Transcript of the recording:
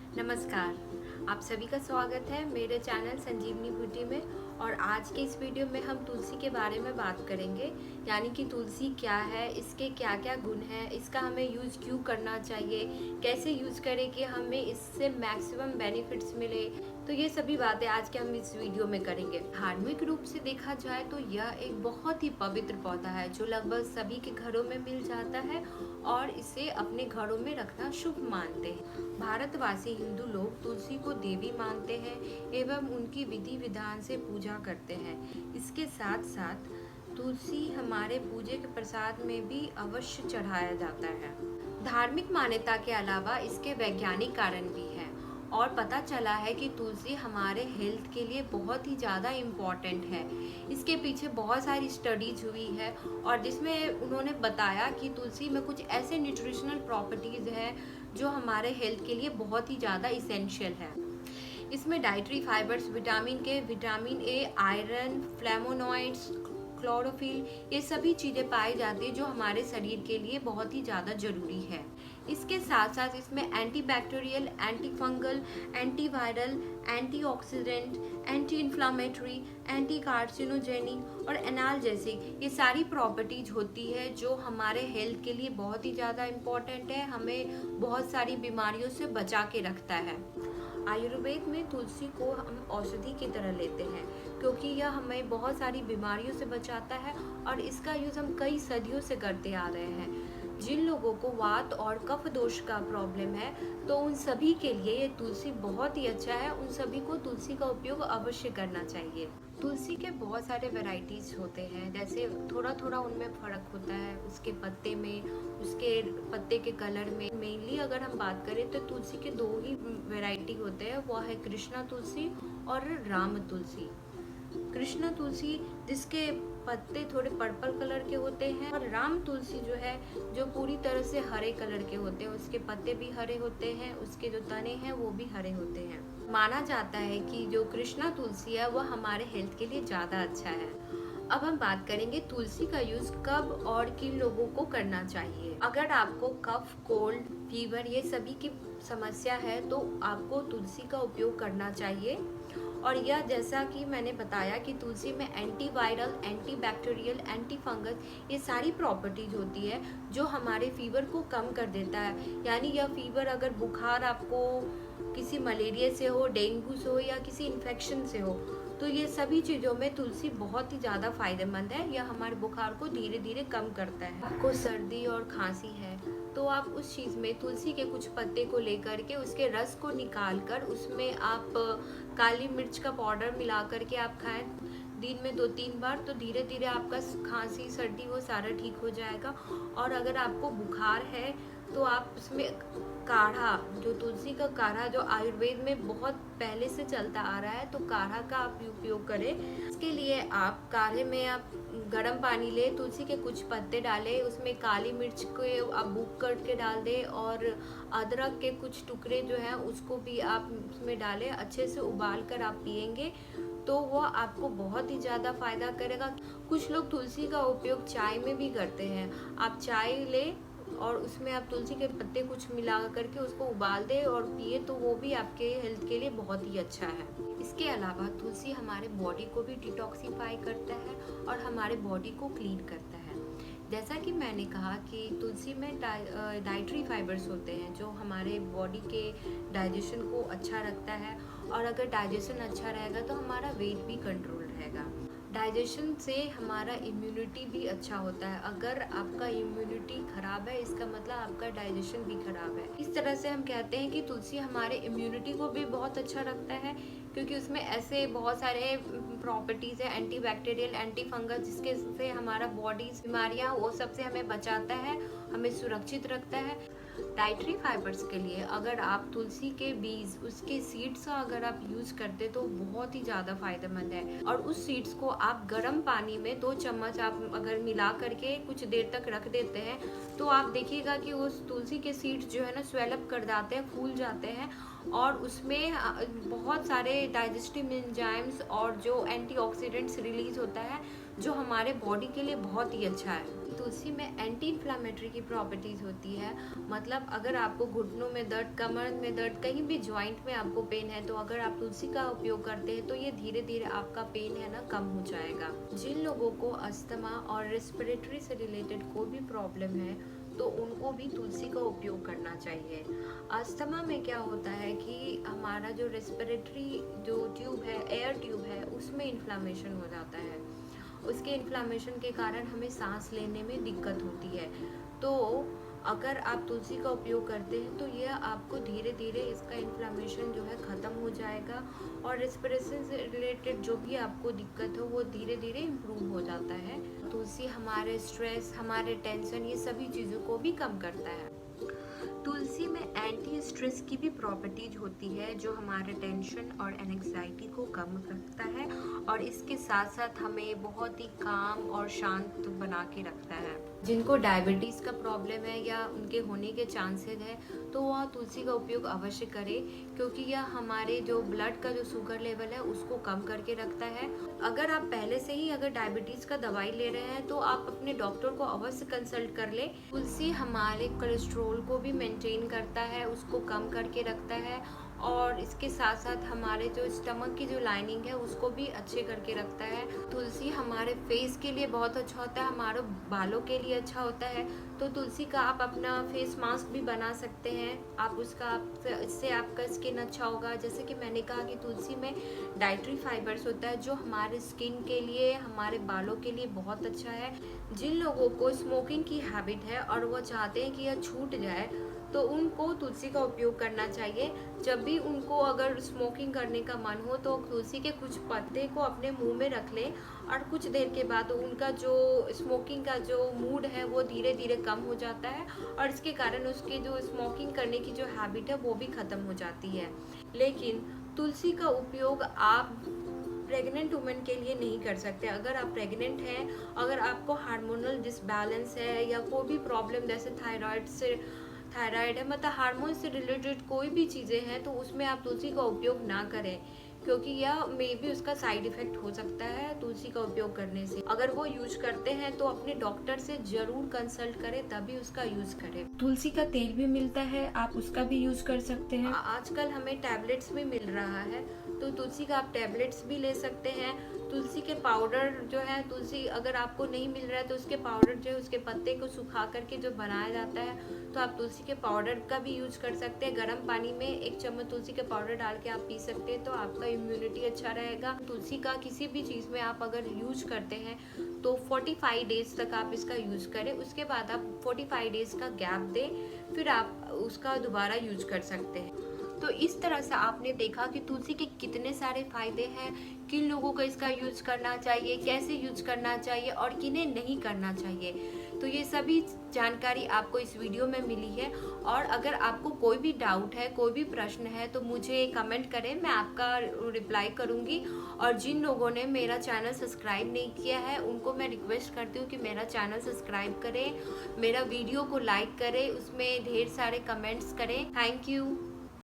नमस्कार, आप सभी का स्वागत है मेरे चैनल संजीवनी ब्यूटी में। और आज के इस वीडियो में हम तुलसी के बारे में बात करेंगे, यानी कि तुलसी क्या है, इसके क्या क्या गुण हैं, इसका हमें यूज़ क्यों करना चाहिए, कैसे यूज़ करें कि हमें इससे मैक्सिमम बेनिफिट्स मिले। तो ये सभी बातें आज के हम इस वीडियो में करेंगे। धार्मिक रूप से देखा जाए तो यह एक बहुत ही पवित्र पौधा है जो लगभग सभी के घरों में मिल जाता है और इसे अपने घरों में रखना शुभ मानते हैं। भारतवासी हिंदू लोग तुलसी को देवी मानते हैं एवं उनकी विधि विधान से पूजा करते हैं। इसके साथ साथ तुलसी हमारे पूजे के प्रसाद में भी अवश्य चढ़ाया जाता है। धार्मिक मान्यता के अलावा इसके वैज्ञानिक कारण भी हैं और पता चला है कि तुलसी हमारे हेल्थ के लिए बहुत ही ज़्यादा इम्पॉर्टेंट है। इसके पीछे बहुत सारी स्टडीज हुई है और जिसमें उन्होंने बताया कि तुलसी में कुछ ऐसे न्यूट्रिशनल प्रॉपर्टीज़ हैं जो हमारे हेल्थ के लिए बहुत ही ज़्यादा इसेंशियल है। इसमें डाइटरी फाइबर्स, विटामिन के, vitamin A, iron, flavonoids, chlorophyll, ये सभी चीज़ें पाई जाती है जो हमारे शरीर के लिए बहुत ही ज़्यादा ज़रूरी है। इसके साथ साथ इसमें antibacterial, anti fungal, antiviral, antioxidant, anti inflammatory, anti carcinogenic और एनाल्जेसिक, ये सारी प्रॉपर्टीज होती है जो हमारे हेल्थ के लिए बहुत ही ज़्यादा इम्पॉर्टेंट है, हमें बहुत सारी बीमारियों से बचा के रखता है। आयुर्वेद में तुलसी को हम औषधि की तरह लेते हैं क्योंकि यह हमें बहुत सारी बीमारियों से बचाता है और इसका यूज़ हम कई सदियों से करते आ रहे हैं। जिन लोगों को वात और कफ दोष का प्रॉब्लम है तो उन सभी के लिए ये तुलसी बहुत ही अच्छा है, उन सभी को तुलसी का उपयोग अवश्य करना चाहिए। तुलसी के बहुत सारे वैरायटीज़ होते हैं, जैसे थोड़ा थोड़ा उनमें फ़र्क होता है, उसके पत्ते में, उसके पत्ते के कलर में। मेनली अगर हम बात करें तो तुलसी के दो ही वैरायटी होते हैं, वो है कृष्णा तुलसी और राम तुलसी। कृष्णा तुलसी जिसके पत्ते थोड़े पर्पल कलर के होते हैं और राम तुलसी जो है जो पूरी तरह से हरे कलर के होते हैं, उसके पत्ते भी हरे होते हैं, उसके जो तने हैं वो भी हरे होते हैं। माना जाता है कि जो कृष्णा तुलसी है वह हमारे हेल्थ के लिए ज़्यादा अच्छा है। अब हम बात करेंगे तुलसी का यूज़ कब और किन लोगों को करना चाहिए। अगर आपको कफ, कोल्ड, फीवर ये सभी की समस्या है तो आपको तुलसी का उपयोग करना चाहिए। और यह जैसा कि मैंने बताया कि तुलसी में एंटीवायरल, एंटीबैक्टीरियल, एंटी फंगस ये सारी प्रॉपर्टीज होती है जो हमारे फीवर को कम कर देता है। यानी यह फीवर, अगर बुखार आपको किसी मलेरिया से हो, डेंगू से हो या किसी इन्फेक्शन से हो, तो ये सभी चीज़ों में तुलसी बहुत ही ज़्यादा फायदेमंद है। यह हमारे बुखार को धीरे धीरे कम करता है। आपको सर्दी और खांसी है तो आप उस चीज़ में तुलसी के कुछ पत्ते को लेकर के उसके रस को निकाल कर उसमें आप काली मिर्च का पाउडर मिला करके आप खाएं दिन में 2-3 बार, तो धीरे धीरे आपका खांसी, सर्दी वो सारा ठीक हो जाएगा। और अगर आपको बुखार है तो आप उसमें काढ़ा, जो तुलसी का काढ़ा जो आयुर्वेद में बहुत पहले से चलता आ रहा है, तो काढ़ा का आप उपयोग करें। इसके लिए आप काढ़े में आप गर्म पानी ले, तुलसी के कुछ पत्ते डालें, उसमें काली मिर्च को आप बुक करके डाल दें और अदरक के कुछ टुकड़े जो हैं उसको भी आप उसमें डालें, अच्छे से उबाल कर आप पिएंगे तो वो आपको बहुत ही ज़्यादा फ़ायदा करेगा। कुछ लोग तुलसी का उपयोग चाय में भी करते हैं। आप चाय लें और उसमें आप तुलसी के पत्ते कुछ मिला करके उसको उबाल दें और पिए तो वो भी आपके हेल्थ के लिए बहुत ही अच्छा है। इसके अलावा तुलसी हमारे बॉडी को भी डिटॉक्सिफाई करता है और हमारे बॉडी को क्लीन करता है। जैसा कि मैंने कहा कि तुलसी में डाइटरी फाइबर्स होते हैं जो हमारे बॉडी के डाइजेशन को अच्छा रखता है और अगर डाइजेशन अच्छा रहेगा तो हमारा वेट भी कंट्रोल रहेगा। डाइजेशन से हमारा इम्यूनिटी भी अच्छा होता है। अगर आपका इम्यूनिटी खराब है इसका मतलब आपका डाइजेशन भी खराब है। इस तरह से हम कहते हैं कि तुलसी हमारे इम्यूनिटी को भी बहुत अच्छा रखता है क्योंकि उसमें ऐसे बहुत सारे प्रॉपर्टीज़ है, एंटीबैक्टीरियल, एंटी फंगस, जिसके से हमारा बॉडी बीमारियाँ वो सब से हमें बचाता है, हमें सुरक्षित रखता है। डाइटरी फाइबर्स के लिए अगर आप तुलसी के बीज, उसके सीड्स का अगर आप यूज़ करते तो बहुत ही ज़्यादा फायदेमंद है। और उस सीड्स को आप गर्म पानी में 2 चम्मच आप अगर मिला करके कुछ देर तक रख देते हैं तो आप देखिएगा कि उस तुलसी के सीड्स जो है ना स्वेलअप कर जाते हैं, फूल जाते हैं और उसमें बहुत सारे डाइजेस्टिव एंजाइम्स और जो एंटीऑक्सीडेंट्स रिलीज होता है जो हमारे बॉडी के लिए बहुत ही अच्छा है। तुलसी में एंटी इन्फ्लामेटरी की प्रॉपर्टीज़ होती है। मतलब अगर आपको घुटनों में दर्द, कमर में दर्द, कहीं भी जॉइंट में आपको पेन है, तो अगर आप तुलसी का उपयोग करते हैं तो ये धीरे धीरे आपका पेन है ना कम हो जाएगा। जिन लोगों को अस्थमा और रेस्पिरेटरी से रिलेटेड कोई भी प्रॉब्लम है तो उनको भी तुलसी का उपयोग करना चाहिए। अस्थमा में क्या होता है कि हमारा जो रेस्पिरेटरी जो ट्यूब है, एयर ट्यूब है, उसमें इन्फ्लामेशन हो जाता है। उसके इन्फ्लामेशन के कारण हमें सांस लेने में दिक्कत होती है। तो अगर आप तुलसी का उपयोग करते हैं तो यह आपको धीरे धीरे इसका इन्फ्लामेशन जो है ख़त्म हो जाएगा और रेस्पिरेशन से रिलेटेड जो भी आपको दिक्कत हो वो धीरे धीरे इम्प्रूव हो जाता है। तुलसी हमारे स्ट्रेस, हमारे टेंशन, ये सभी चीज़ों को भी कम करता है। तुलसी में एंटी स्ट्रेस की भी प्रॉपर्टीज होती है जो हमारे टेंशन और एंग्जाइटी को कम रखता है और इसके साथ साथ हमें बहुत ही काम और शांत बना के रखता है। जिनको डायबिटीज़ का प्रॉब्लम है या उनके होने के चांसेस है तो वह तुलसी का उपयोग अवश्य करें, क्योंकि यह हमारे जो ब्लड का जो शुगर लेवल है उसको कम करके रखता है। अगर आप पहले से ही अगर डायबिटीज़ का दवाई ले रहे हैं तो आप अपने डॉक्टर को अवश्य कंसल्ट कर लें। तुलसी हमारे कोलेस्ट्रॉल को भी मेंटेन करता है, उसको कम करके रखता है और इसके साथ साथ हमारे जो स्टमक की जो लाइनिंग है उसको भी अच्छे करके रखता है। तुलसी हमारे फेस के लिए बहुत अच्छा होता है, हमारे बालों के लिए अच्छा होता है। तो तुलसी का आप अपना फेस मास्क भी बना सकते हैं। आप इससे आपका स्किन अच्छा होगा। जैसे कि मैंने कहा कि तुलसी में डाइटरी फाइबर्स होता है जो हमारे स्किन के लिए, हमारे बालों के लिए बहुत अच्छा है। जिन लोगों को स्मोकिंग की हैबिट है और वो चाहते हैं कि यह छूट जाए तो उनको तुलसी का उपयोग करना चाहिए। जब भी उनको अगर स्मोकिंग करने का मन हो तो तुलसी के कुछ पत्ते को अपने मुंह में रख लें और कुछ देर के बाद उनका जो स्मोकिंग का जो मूड है वो धीरे धीरे कम हो जाता है और इसके कारण उसकी जो स्मोकिंग करने की जो हैबिट है वो भी ख़त्म हो जाती है। लेकिन तुलसी का उपयोग आप प्रेग्नेंट वुमेन के लिए नहीं कर सकते। अगर आप प्रेग्नेंट हैं, अगर आपको हार्मोनल डिसबैलेंस है या कोई भी प्रॉब्लम जैसे थायराइड है, मतलब हार्मोन से रिलेटेड कोई भी चीज़ें हैं, तो उसमें आप तुलसी का उपयोग ना करें, क्योंकि यह मे भी उसका साइड इफ़ेक्ट हो सकता है तुलसी का उपयोग करने से। अगर वो यूज करते हैं तो अपने डॉक्टर से ज़रूर कंसल्ट करें तभी उसका यूज़ करें। तुलसी का तेल भी मिलता है, आप उसका भी यूज़ कर सकते हैं। आजकल हमें टैबलेट्स भी मिल रहा है तो तुलसी का आप टैबलेट्स भी ले सकते हैं। तुलसी के पाउडर जो है, तुलसी अगर आपको नहीं मिल रहा है तो उसके पाउडर जो है, उसके पत्ते को सुखा करके जो बनाया जाता है तो आप तुलसी के पाउडर का भी यूज कर सकते हैं। गर्म पानी में 1 चम्मच तुलसी के पाउडर डाल के आप पी सकते हैं तो आपका इम्यूनिटी अच्छा रहेगा। तुलसी का किसी भी चीज़ में आप अगर यूज करते हैं तो 45 डेज तक आप इसका यूज करें, उसके बाद आप 45 डेज का गैप दें, फिर आप उसका दोबारा यूज कर सकते हैं। तो इस तरह से आपने देखा कि तुलसी के कितने सारे फायदे हैं, किन लोगों को इसका यूज करना चाहिए, कैसे यूज करना चाहिए और किन्हें नहीं करना चाहिए। तो ये सभी जानकारी आपको इस वीडियो में मिली है और अगर आपको कोई भी डाउट है, कोई भी प्रश्न है तो मुझे कमेंट करें, मैं आपका रिप्लाई करूँगी। और जिन लोगों ने मेरा चैनल सब्सक्राइब नहीं किया है उनको मैं रिक्वेस्ट करती हूँ कि मेरा चैनल सब्सक्राइब करें, मेरा वीडियो को लाइक करें, उसमें ढेर सारे कमेंट्स करें। Thank you.